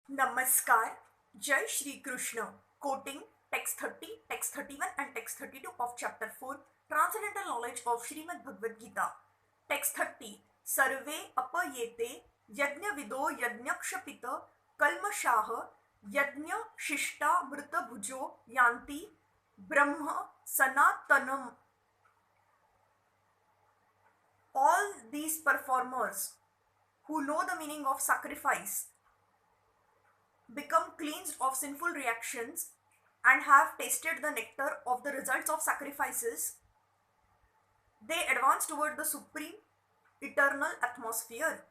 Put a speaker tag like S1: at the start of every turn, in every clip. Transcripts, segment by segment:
S1: Namaskar, Jai Shri Krishna, quoting text 30, text 31 and text 32 of chapter 4, Transcendental Knowledge of Srimad Bhagavad Gita. Text 30, Sarve apayete yajna vido yajnakshapita kalmashaha yajna shishta mrita bhujo yanti brahma sanatanam. All these performers who know the meaning of sacrifice become cleansed of sinful reactions and have tasted the nectar of the results of sacrifices, they advance toward the supreme eternal atmosphere.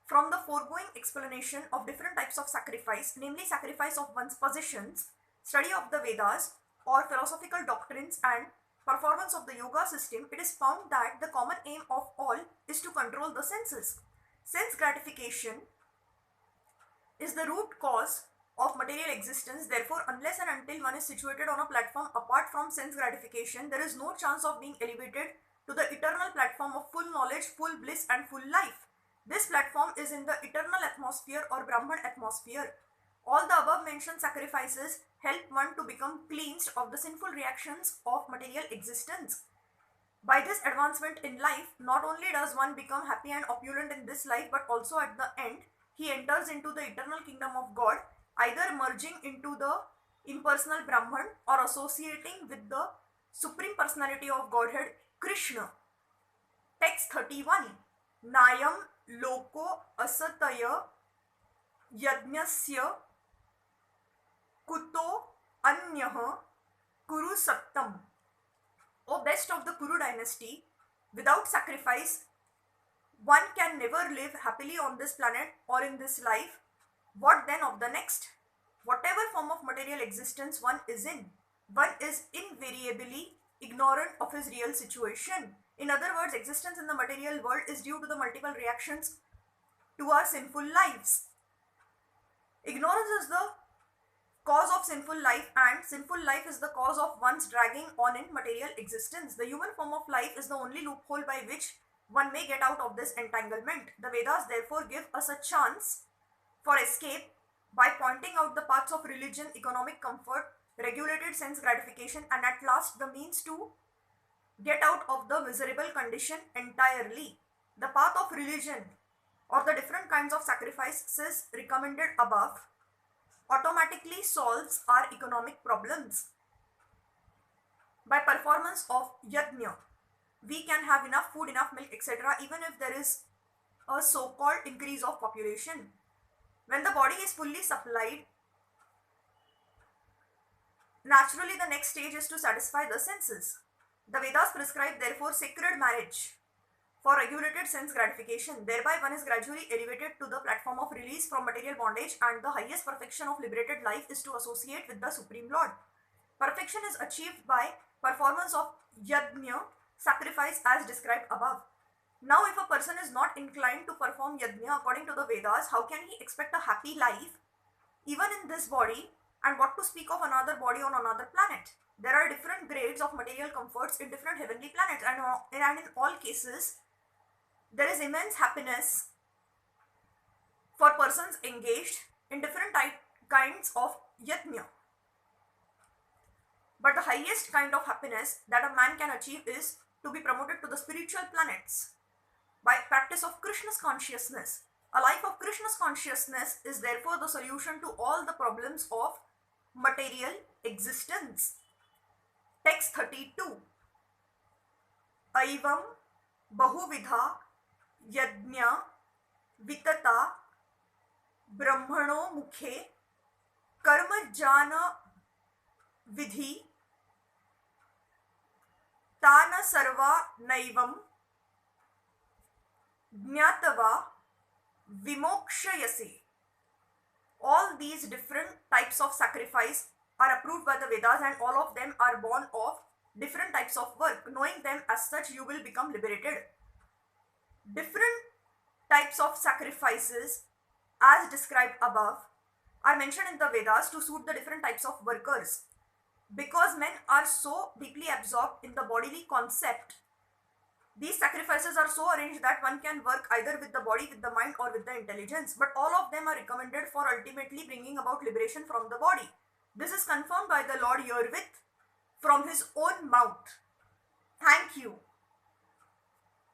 S1: From the foregoing explanation of different types of sacrifice, namely sacrifice of one's possessions, study of the Vedas, or philosophical doctrines and performance of the yoga system, it is found that the common aim of all is to control the senses. Sense gratification is the root cause of material existence. Therefore, unless and until one is situated on a platform apart from sense gratification, there is no chance of being elevated to the eternal platform of full knowledge, full bliss and full life. This platform is in the eternal atmosphere or Brahman atmosphere. All the above mentioned sacrifices help one to become cleansed of the sinful reactions of material existence. By this advancement in life, not only does one become happy and opulent in this life, but also at the end, he enters into the eternal kingdom of God, either merging into the impersonal Brahman or associating with the Supreme Personality of Godhead, Krishna. Text 31. Nayam loko asataya yajnasya kuto anyah kuru saptam. O best of the Kuru dynasty, without sacrifice, one can never live happily on this planet or in this life. What then of the next? Whatever form of material existence one is in, one is invariably ignorant of his real situation. In other words, existence in the material world is due to the multiple reactions to our sinful lives. Ignorance is the cause of sinful life, and sinful life is the cause of one's dragging on in material existence. The human form of life is the only loophole by which one may get out of this entanglement. The Vedas therefore give us a chance for escape by pointing out the paths of religion, economic comfort, regulated sense gratification, and at last the means to get out of the miserable condition entirely. The path of religion or the different kinds of sacrifices recommended above automatically solves our economic problems. By performance of yajna, we can have enough food, enough milk, etc., even if there is a so-called increase of population. When the body is fully supplied, naturally the next stage is to satisfy the senses. The Vedas prescribe therefore sacred marriage for regulated sense gratification. Thereby one is gradually elevated to the platform of release from material bondage, and the highest perfection of liberated life is to associate with the Supreme Lord. Perfection is achieved by performance of yajna, sacrifice as described above. Now if a person is not inclined to perform yajna according to the Vedas, how can he expect a happy life even in this body, and what to speak of another body on another planet? There are different grades of material comforts in different heavenly planets, and in all cases there is immense happiness for persons engaged in different kinds of yajna. But the highest kind of happiness that a man can achieve is to be promoted to the spiritual planets by practice of Krishna's consciousness. A life of Krishna's consciousness is therefore the solution to all the problems of material existence. Text 32. Aivam bahuvidha yajna vitata brahmano mukhe karma jana vidhi tana sarva naivam jnatava vimokshayase. All these different types of sacrifice are approved by the Vedas, and all of them are born of different types of work. Knowing them as such, you will become liberated. Different types of sacrifices as described above are mentioned in the Vedas to suit the different types of workers. Because men are so deeply absorbed in the bodily concept, These sacrifices are so arranged that one can work either with the body, with the mind, or with the intelligence, but all of them are recommended for ultimately bringing about liberation from the body. This is confirmed by the Lord Yerwith from his own mouth. Thank you.